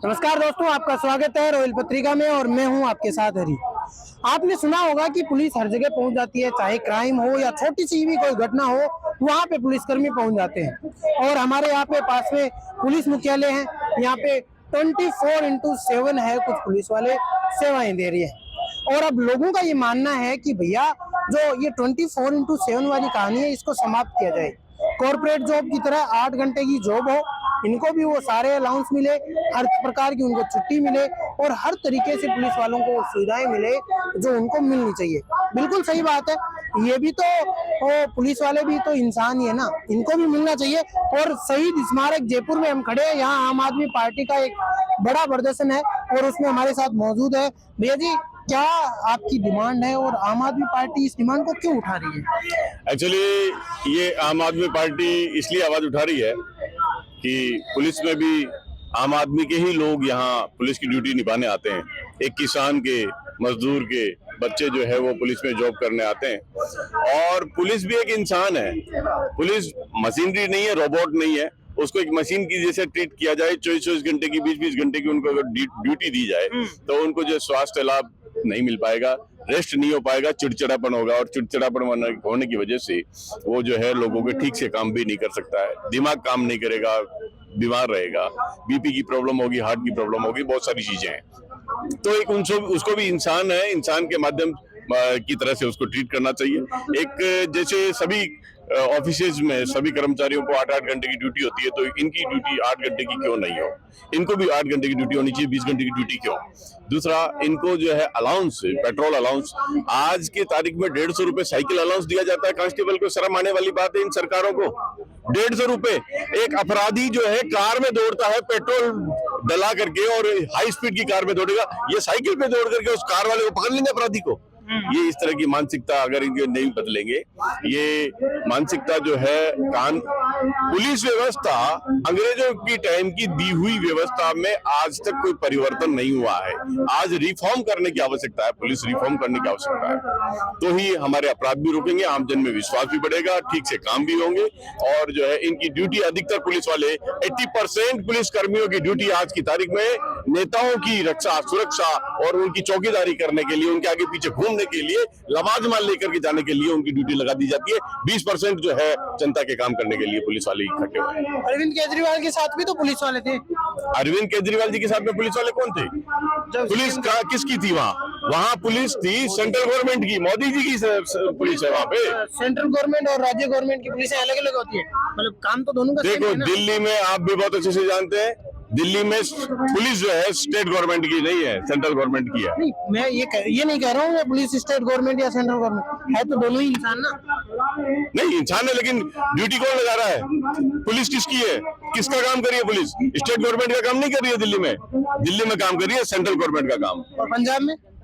नमस्कार दोस्तों, आपका स्वागत है रॉयल पत्रिका में और मैं हूं आपके साथ हरी। आपने सुना होगा कि पुलिस हर जगह पहुंच जाती है, चाहे क्राइम हो या छोटी सी भी कोई घटना हो, वहां पे पुलिसकर्मी पहुंच जाते हैं। और हमारे यहाँ पे पास में पुलिस मुख्यालय है, यहाँ पे 24x7 है, कुछ पुलिस वाले सेवाएं दे रही है। और अब लोगों का ये मानना है कि भैया जो ये 24x7 वाली कहानी है, इसको समाप्त किया जाए। कॉर्पोरेट जॉब की तरह 8 घंटे की जॉब हो, इनको भी वो सारे अलाउंस मिले, हर प्रकार की उनको छुट्टी मिले और हर तरीके से पुलिस वालों को सुविधाएं मिले जो उनको मिलनी चाहिए। बिल्कुल सही बात है, ये भी तो पुलिस वाले भी तो इंसान ही है ना, इनको भी मिलना चाहिए। और शहीद स्मारक जयपुर में हम खड़े हैं, यहाँ आम आदमी पार्टी का एक बड़ा प्रदर्शन है और उसमें हमारे साथ मौजूद है भैया जी। क्या आपकी डिमांड है और आम आदमी पार्टी इस डिमांड को क्यों उठा रही है? एक्चुअली ये आम आदमी पार्टी इसलिए आवाज उठा रही है कि पुलिस में भी आम आदमी के ही लोग यहाँ पुलिस की ड्यूटी निभाने आते हैं। एक किसान के, मजदूर के बच्चे जो है वो पुलिस में जॉब करने आते हैं। और पुलिस भी एक इंसान है, पुलिस मशीनरी नहीं है, रोबोट नहीं है। उसको एक मशीन की जैसे ट्रीट किया जाए, 24 घंटे की 20 घंटे की उनको अगर ड्यूटी दी जाए तो उनको जो स्वास्थ्य लाभ नहीं मिल पाएगा, रेस्ट नहीं हो पाएगा, चिड़चिड़ापन होगा। और चिड़चिड़ापन होने की वजह से वो जो है लोगों के ठीक से काम भी नहीं कर सकता है, दिमाग काम नहीं करेगा, बीमार रहेगा, बीपी की प्रॉब्लम होगी, हार्ट की प्रॉब्लम होगी, बहुत सारी चीजें हैं। तो एक उसको भी इंसान है, इंसान के माध्यम की तरह से उसको ट्रीट करना चाहिए। एक जैसे सभी ऑफिसेज में सभी कर्मचारियों को 8-8 घंटे की ड्यूटी होती है, तो इनकी ड्यूटी 8 घंटे की क्यों नहीं हो? इनको भी 8 घंटे की ड्यूटी होनी चाहिए, 20 घंटे की ड्यूटी क्यों? दूसरा, इनको जो है अलाउंस, पेट्रोल अलाउंस, आज के तारीख में 150 रुपए साइकिल अलाउंस दिया जाता है कांस्टेबल को। शर्म आने वाली बात है इन सरकारों को। 150 रुपए एक अपराधी जो है कार में दौड़ता है पेट्रोल डला करके और हाई स्पीड की कार में दौड़ेगा, ये साइकिल पे दौड़ करके उस कार वाले को पकड़ लेंगे अपराधी को। ये इस तरह की मानसिकता अगर इनके नहीं बदलेंगे, ये मानसिकता जो है पुलिस व्यवस्था अंग्रेजों की टाइम की दी हुई व्यवस्था में आज तक कोई परिवर्तन नहीं हुआ है। आज रिफॉर्म करने की आवश्यकता है, पुलिस रिफॉर्म करने की आवश्यकता है, तो ही हमारे अपराध भी रुकेंगे, आमजन में विश्वास भी बढ़ेगा, ठीक से काम भी होंगे। और जो है इनकी ड्यूटी अधिकतर पुलिस वाले 80% पुलिस कर्मियों की ड्यूटी आज की तारीख में नेताओं की रक्षा, सुरक्षा और उनकी चौकीदारी करने के लिए, उनके आगे पीछे घूमने के लिए, लवाजमा लेकर के जाने के लिए उनकी ड्यूटी लगा दी जाती है। 20% जो है जनता के काम करने के लिए पुलिस वाले इकट्ठे हुए हैं। अरविंद केजरीवाल के साथ भी तो पुलिस वाले थे। अरविंद केजरीवाल जी के साथ में पुलिस वाले कौन थे? पुलिस किसकी थी वहाँ पुलिस थी सेंट्रल गवर्नमेंट की, मोदी जी की पुलिस है वहाँ पे। सेंट्रल गवर्नमेंट और राज्य गवर्नमेंट की पुलिस अलग अलग होती है, मतलब काम तो दोनों का। देखो, दिल्ली में आप भी बहुत अच्छे से जानते हैं, दिल्ली में पुलिस जो है स्टेट गवर्नमेंट की नहीं है, सेंट्रल गवर्नमेंट की है। नहीं, मैं ये नहीं कह रहा हूँ पुलिस स्टेट गवर्नमेंट या सेंट्रल गवर्नमेंट है, तो दोनों ही इंसान ना। नहीं, इंसान है, लेकिन ड्यूटी कौन लगा रहा है? पुलिस किसकी है? किसका काम कर रही है पुलिस? स्टेट गवर्नमेंट का काम नहीं कर रही है दिल्ली में, दिल्ली में काम कर रही है सेंट्रल गवर्नमेंट का काम। और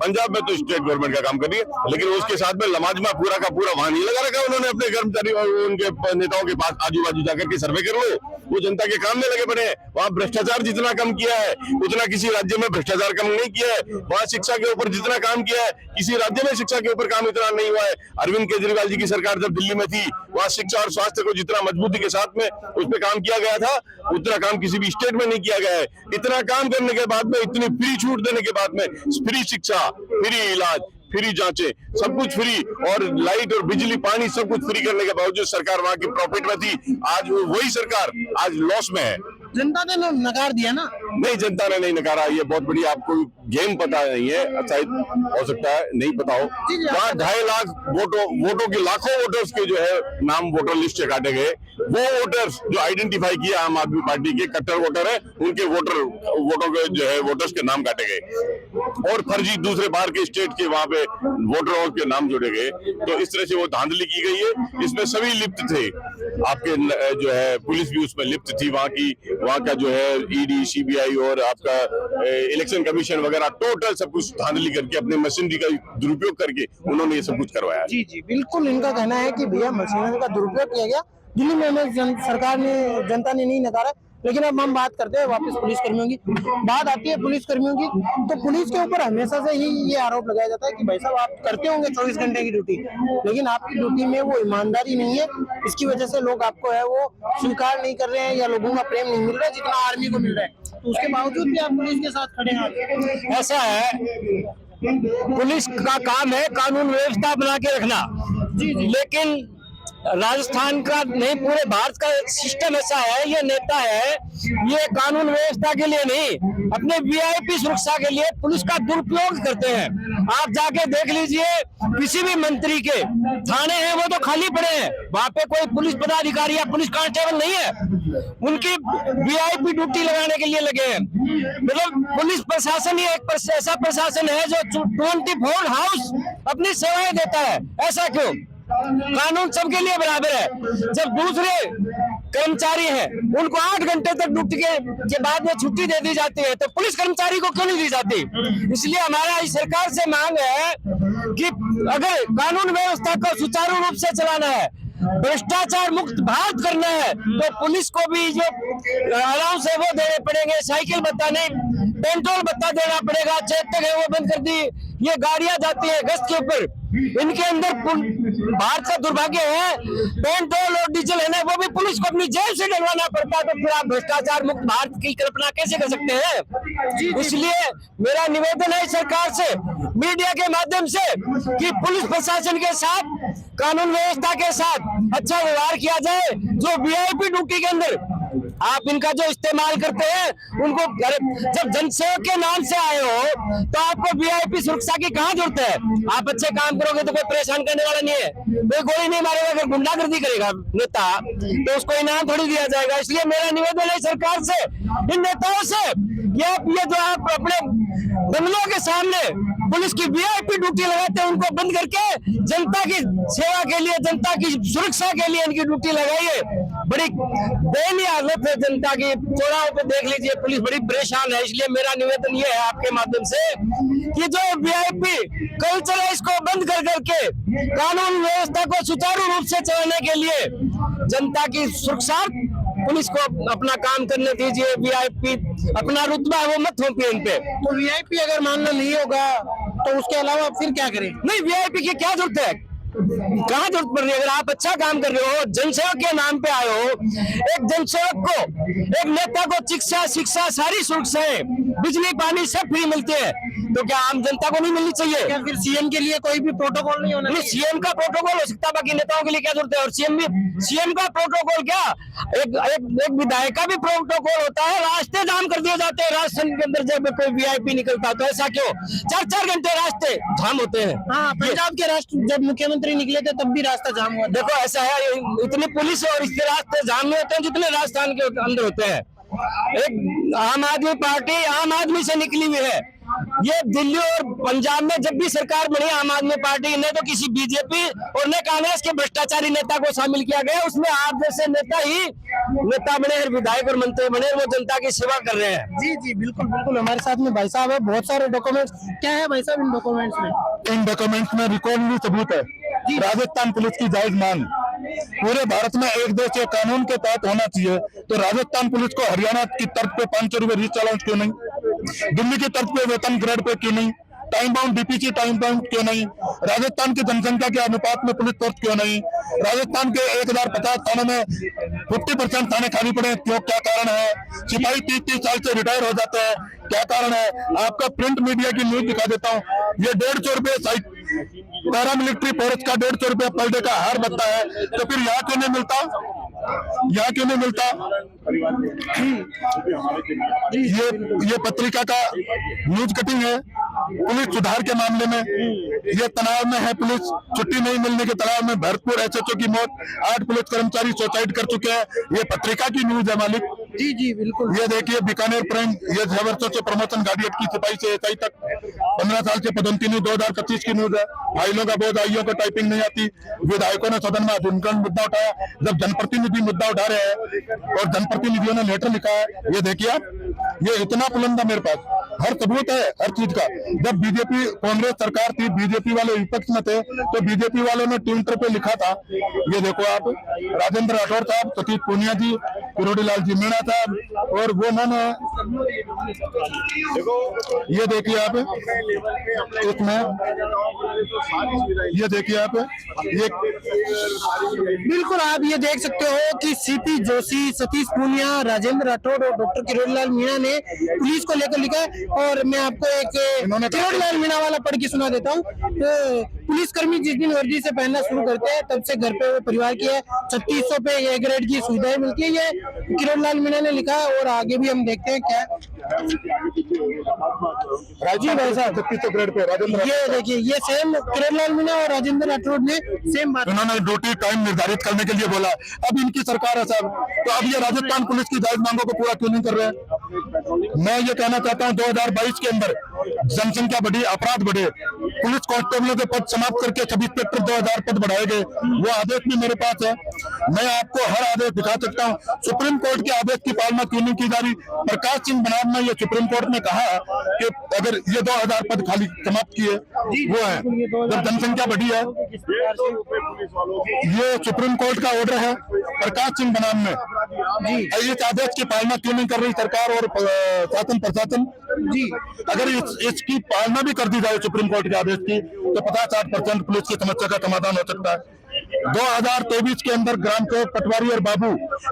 पंजाब में तो स्टेट गवर्नमेंट का काम कर रही है, लेकिन उसके साथ में लमाजमा पूरा का पूरा वहां नहीं लगा रखा उन्होंने। अपने कर्मचारी और उनके नेताओं के पास आजू बाजू जाकर के सर्वे कर लो, वो जनता के काम में लगे पड़े हैं। वहाँ भ्रष्टाचार जितना कम किया है उतना किसी राज्य में भ्रष्टाचार कम नहीं किया है। वहाँ शिक्षा के ऊपर जितना काम किया है किसी राज्य में शिक्षा के ऊपर काम इतना नहीं हुआ है। अरविंद केजरीवाल जी की सरकार जब दिल्ली में थी, वहाँ शिक्षा और स्वास्थ्य को जितना मजबूती के साथ में उस पर काम किया गया था, उतना काम किसी भी स्टेट में नहीं किया गया है। इतना काम करने के बाद में, इतनी फ्री छूट देने के बाद में, फ्री शिक्षा, फ्री इलाज, फ्री जांचें, सब कुछ फ्री, और लाइट और बिजली पानी सब कुछ फ्री करने के बावजूद सरकार वहां की प्रॉफिट में थी। आज वही सरकार आज लॉस में है। जनता ने नकार दिया ना? नहीं, जनता ने नहीं नकारा। ये बहुत बड़ी आपको गेम पता नहीं है, शायद हो सकता है नहीं पता हो। वहाँ 2.5 लाख वोटों के लाखों वोटर्स के जो है नाम वोटर लिस्ट से काटे गए। वो वोटर्स जो आइडेंटिफाई किया आम आदमी पार्टी के कट्टर वोटर है, उनके वोटों के जो है वोटर्स के नाम काटे गए और फर्जी दूसरे बाहर के स्टेट के वहां पे वोटरों के नाम जोड़े गए। तो इस तरह से वो धांधली की गई है, इसमें सभी लिप्त थे। आपके जो है पुलिस भी उसमें लिप्त थी, वहाँ का जो है ईडी, सीबीआई और आपका इलेक्शन कमीशन वगैरह, टोटल सब कुछ धांधली करके अपने मशीनरी का दुरुपयोग करके उन्होंने ये सब कुछ करवाया। जी जी बिल्कुल, इनका कहना है कि भैया मशीनरी का दुरुपयोग किया गया। दिल्ली में सरकार ने, जनता ने नहीं नकारा। लेकिन अब हम बात करते हैं वापस पुलिस कर्मियों की। बात आती है पुलिस कर्मियों की, तो पुलिस के ऊपर हमेशा से ही ये आरोप लगाया जाता है कि भाई साहब आप करते होंगे 24 घंटे की ड्यूटी, लेकिन आपकी ड्यूटी में वो ईमानदारी नहीं है। इसकी वजह से लोग आपको है वो स्वीकार नहीं कर रहे हैं या लोगों का प्रेम नहीं मिल रहा है जितना आर्मी को मिल रहा है। तो उसके बावजूद भी आप पुलिस के साथ खड़े हैं। ऐसा है, पुलिस का काम है कानून व्यवस्था बना के रखना, लेकिन राजस्थान का नहीं पूरे भारत का सिस्टम ऐसा है, ये नेता है, ये कानून व्यवस्था के लिए नहीं अपने वीआईपी सुरक्षा के लिए पुलिस का दुरुपयोग करते हैं। आप जाके देख लीजिए, किसी भी मंत्री के थाने हैं वो तो खाली पड़े हैं, वहां पे कोई पुलिस पदाधिकारी या पुलिस कांस्टेबल नहीं है, उनकी वीआईपी ड्यूटी लगाने के लिए लगे हैं। मतलब पुलिस प्रशासन ही एक ऐसा प्रशासन है जो 24 हाउस अपनी सेवाएं देता है। ऐसा क्यों? कानून सबके लिए बराबर है। जब दूसरे कर्मचारी हैं उनको 8 घंटे तक ड्यूटी के बाद में छुट्टी दे दी जाती है, तो पुलिस कर्मचारी को क्यों नहीं दी जाती? इसलिए हमारा इस सरकार से मांग है कि अगर कानून व्यवस्था को सुचारू रूप से चलाना है, भ्रष्टाचार मुक्त भारत करना है, तो पुलिस को भी जो अलाउंस है वो देने पड़ेंगे। साइकिल भत्ता नहीं, पेट्रोल भत्ता देना पड़ेगा। चेतक है वो बंद कर दी, ये गाड़ियां जाती है गश्त के ऊपर, इनके अंदर भारत का दुर्भाग्य है, पेट्रोल और डीजल है ना वो भी पुलिस को अपनी जेब से डलवाना पड़ता है। तो फिर आप भ्रष्टाचार मुक्त भारत की कल्पना कैसे कर सकते हैं? इसलिए मेरा निवेदन है सरकार से, मीडिया के माध्यम से, कि पुलिस प्रशासन के साथ, कानून व्यवस्था के साथ अच्छा व्यवहार किया जाए। जो वीआईपी ड्यूटी के अंदर आप इनका जो इस्तेमाल करते हैं उनको, जब जनसेवक के नाम से आए हो तो आपको वीआईपी सुरक्षा की कहाँ जरूरत है? आप अच्छे काम करोगे तो कोई परेशान करने वाला नहीं है, कोई गोली नहीं मारेगा। अगर गुंडागर्दी करेगा नेता तो उसको इनाम थोड़ी दिया जाएगा। इसलिए मेरा निवेदन है सरकार से, इन नेताओं से, कि आप ये जो आप अपने बंगलों के सामने पुलिस की वीआईपी ड्यूटी लगाते हैं उनको बंद करके जनता की सेवा के लिए, जनता की सुरक्षा के लिए इनकी ड्यूटी लगाइए। बड़ी दयनीय हालत है जनता की, चौराहों पे देख लीजिए पुलिस बड़ी परेशान है। इसलिए मेरा निवेदन ये है आपके माध्यम से कि जो वीआईपी कल्चर है इसको बंद कर करके कानून व्यवस्था को सुचारू रूप से चलाने के लिए जनता की सुरक्षा, पुलिस को अपना काम करने दीजिए। वीआईपी अपना रुतबा है वो मत थोपिए इन पे। तो वीआईपी अगर मानना नहीं होगा तो उसके अलावा फिर क्या करें? नहीं, वीआईपी की क्या जरूरत है? कहाँ जरूरत पड़ रही है? अगर आप अच्छा काम कर रहे हो, जनसेवक के नाम पे आए हो, एक जनसेवक को, एक नेता को शिक्षा सारी सुरक्षाएं, बिजली पानी सब फ्री मिलते हैं, तो क्या आम जनता को नहीं मिलनी चाहिए? क्या फिर सीएम के लिए कोई भी प्रोटोकॉल नहीं होना? नहीं, सीएम का प्रोटोकॉल हो सकता है, बाकी नेताओं के लिए क्या जरूरत है? और सीएम का प्रोटोकॉल क्या, एक विधायक का भी प्रोटोकॉल होता है। रास्ते जाम कर दिए जाते हैं राजस्थान के अंदर जब कोई वीआईपी निकलता, तो ऐसा क्यों? 4-4 घंटे रास्ते जाम होते हैं। हाँ, पंजाब के राष्ट्र जब मुख्यमंत्री निकले थे तब भी रास्ता जाम हुआ। देखो ऐसा है, इतनी पुलिस और इसके रास्ते जाम नहीं होते हैं जितने राजस्थान के अंदर होते हैं। एक आम आदमी पार्टी आम आदमी से निकली हुई है। ये दिल्ली और पंजाब में जब भी सरकार बनी आम आदमी पार्टी ने तो किसी बीजेपी और न कांग्रेस के भ्रष्टाचारी नेता को शामिल किया गया, उसमें आप जैसे नेता ही नेता बने, विधायक और मंत्री बने, वो जनता की सेवा कर रहे हैं। जी जी बिल्कुल बिल्कुल। हमारे साथ में भाई साहब है, बहुत सारे डॉक्यूमेंट्स। क्या है भाई साहब इन डॉक्यूमेंट्स में? इन डॉक्यूमेंट्स में रिकॉर्ड सबूत है राजस्थान पुलिस की जायज मांग। पूरे भारत में एक देश के कानून के तहत होना चाहिए, तो राजस्थान पुलिस को हरियाणा की तर्ज पे 500 रुपए रीच अलाउंस क्यों नहीं? दिल्ली की तर्ज पे वेतन ग्रेड पे क्यों नहीं? Time bound DPC time bound क्यों नहीं? राजस्थान की जनसंख्या के अनुपात में पुलिस फोर्स क्यों नहीं? राजस्थान के 1050 थानों में 50% थाने खाली पड़े क्यों? क्या कारण है? सिपाही 30-30 साल से रिटायर हो जाते हैं, क्या कारण है? आपका प्रिंट मीडिया की न्यूज दिखा देता हूँ। ये 150 रुपए पैरामिलिट्री फोर्स का 150 रुपए पर डे का हार बनता है, तो फिर यहाँ क्यों नहीं मिलता? यहाँ क्यों नहीं मिलता? ये पत्रिका का न्यूज कटिंग है। पुलिस सुधार के मामले में ये तनाव में है, पुलिस छुट्टी नहीं मिलने के तनाव में भरतपुर एसएचओ की मौत, 8 पुलिस कर्मचारी सुसाइड कर चुके हैं। ये पत्रिका की न्यूज है मालिक। जी जी बिल्कुल। ये देखिए बीकानेर प्राइम, ये 6 वर्षों से प्रमोशन गाड़ी की सिपाही से एसआई तक 15 साल से पदोन्नति नहीं, 2025 की न्यूज है। फाइलों का बोझ, आईओ को टाइपिंग नहीं आती। विधायकों ने सदन में आधुनिकरण मुद्दा उठाया, जब जनप्रतिनिधि मुद्दा उठा रहे हैं और जनप्रतिनिधियों ने लेटर लिखा है। ये देखिए आप, ये इतना पुलंदा मेरे पास हर सबूत है हर चीज का। जब बीजेपी कांग्रेस सरकार थी, बीजेपी वाले विपक्ष में थे, तो बीजेपी वालों ने ट्विटर पे लिखा था, ये देखो आप, राजेंद्र राठौर साहब, सतीश पूनिया जी, किरोड़ी लाल जी मीणा साहब, और वो उन्होंने, ये देखिए आप इसमें, ये देखिए आप, ये बिल्कुल आप ये देख सकते हो कि सीपी जोशी, सतीश पूनिया, राजेंद्र राठौड़ और डॉक्टर किरोड़ीलाल मीणा ने पुलिस को लेकर लिखा है। और मैं आपको एक किरोड़ीलाल मीणा वाला पढ़ के सुना देता हूँ। तो पुलिसकर्मी जिस दिन वर्दी से पहनना शुरू करते हैं, तब से घर पे परिवार की 3600 पे ए ग्रेड की सुविधाएं मिलती है, ये किरोड़ीलाल मीणा ने लिखा है। और आगे भी हम देखते हैं क्या राजीव भाई साहब 3600 ग्रेड पे राजेंद्र, ये देखिए, ये सेम किरोड़ीलाल मीणा और राजेंद्र राठौड़ ने सेम बात, उन्होंने ड्यूटी टाइम निर्धारित करने के लिए बोला। अब इनकी सरकार है साहब, तो अब ये राजस्थान पुलिस की जायज मांगों को पूरा क्यों नहीं कर रहे हैं? मैं ये कहना चाहता हूँ 2022 के अंदर जनसंख्या बढ़ी, अपराध बढ़े, पुलिस कांस्टेबलों के पद समाप्त करके सब इंस्पेक्टर 2000 पद बढ़ाए गए, वो आदेश भी मेरे पास है। मैं आपको हर आदेश दिखा सकता हूँ। सुप्रीम कोर्ट के आदेश की पालना क्यों नहीं की जा रही? प्रकाश सिंह बनाम में ये सुप्रीम कोर्ट ने कहा कि अगर ये 2000 पद खाली समाप्त किए, वो है जब जनसंख्या बढ़ी है, ये सुप्रीम कोर्ट का ऑर्डर है प्रकाश सिंह बनाम में जी। इस आदेश की पालना क्यों नहीं कर रही सरकार और शासन प्रशासन जी? अगर इसकी पालना भी कर दी जाए सुप्रीम कोर्ट के आदेश की, तो 50-60% पुलिस की समस्या का समाधान हो सकता है। 2023 के अंदर ग्राम सेवक पटवारी और बाबू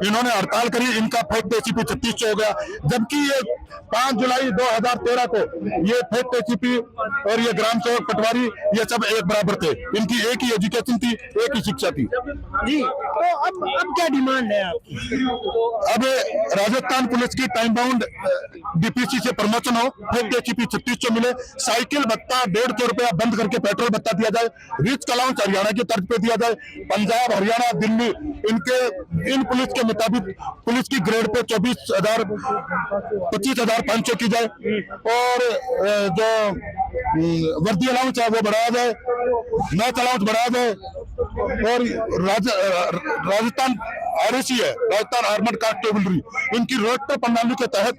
इन्होंने हड़ताल करी, इनका फेक एसीपी 3600 हो गया, जबकि ये 5 जुलाई 2013 को ये फेक एसीपी और ये ग्राम सेवक पटवारी ये सब एक बराबर थे, इनकी एक ही एजुकेशन थी, एक ही शिक्षा थी जी। तो अब क्या डिमांड है आपकी? अब राजस्थान पुलिस की टाइम बाउंड डीपीसी से प्रमोशन हो, फेक एसीपी 3600 मिले, साइकिल भत्ता 150 रुपया बंद करके पेट्रोल भत्ता दिया जाए, रिच अलाउंस हरियाणा की तर्ज पे दिया जाए, पंजाब, हरियाणा, दिल्ली इन पुलिस के मुताबिक पुलिस की ग्रेड पे 25,500 की जाए, और जो वर्दी अलाउंस है वो बढ़ाया जाए, मैच अलाउंस बढ़ाया जाए, और राजस्थान आरएसी है, राजस्थान आर्मड कांस्टेबलरी, इनकी रोस्टर प्रणाली के तहत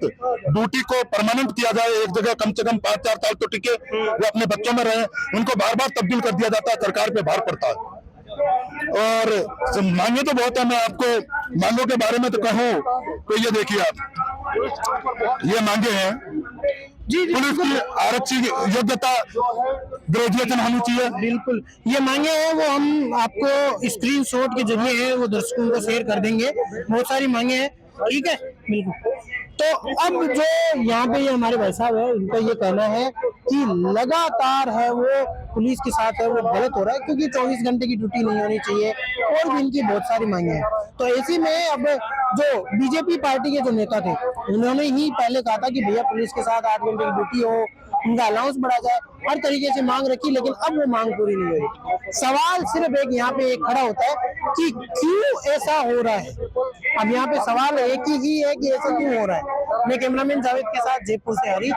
ड्यूटी को परमानेंट किया जाए, एक जगह कम से कम 5-4 साल तो टिके, वो अपने बच्चों में रहे, उनको बार बार तब्दील कर दिया जाता है, सरकार पे भार पड़ता है। और मांगे तो बहुत है, मैं आपको मांगों के बारे में तो कहूँ तो ये देखिए आप, ये मांगे हैं जी, पुलिस की आरक्षी योग्यता ग्रेजुएशन होनी चाहिए। बिल्कुल, ये मांगे हैं वो हम आपको स्क्रीनशॉट के जरिए है वो दर्शकों को शेयर कर देंगे। बहुत सारी मांगे हैं, ठीक है, बिल्कुल। तो अब जो यहाँ पे ये हमारे भाई साहब है, इनका ये कहना है कि लगातार है वो पुलिस के साथ है वो गलत हो रहा है, क्योंकि 24 घंटे की ड्यूटी नहीं होनी चाहिए, और भी इनकी बहुत सारी मांगे हैं। तो ऐसे में अब जो बीजेपी पार्टी के जो नेता थे, उन्होंने ही पहले कहा था कि भैया पुलिस के साथ 8 घंटे की ड्यूटी हो, उनका अलाउंस बढ़ा जाए, हर तरीके से मांग रखी, लेकिन अब वो मांग पूरी नहीं हो रही। सवाल सिर्फ एक यहाँ पे एक खड़ा होता है कि क्यों ऐसा हो रहा है। अब यहाँ पे सवाल एक ही है कि ऐसा क्यों हो रहा है। मैं कैमरामैन जावेद के साथ जयपुर से हरी।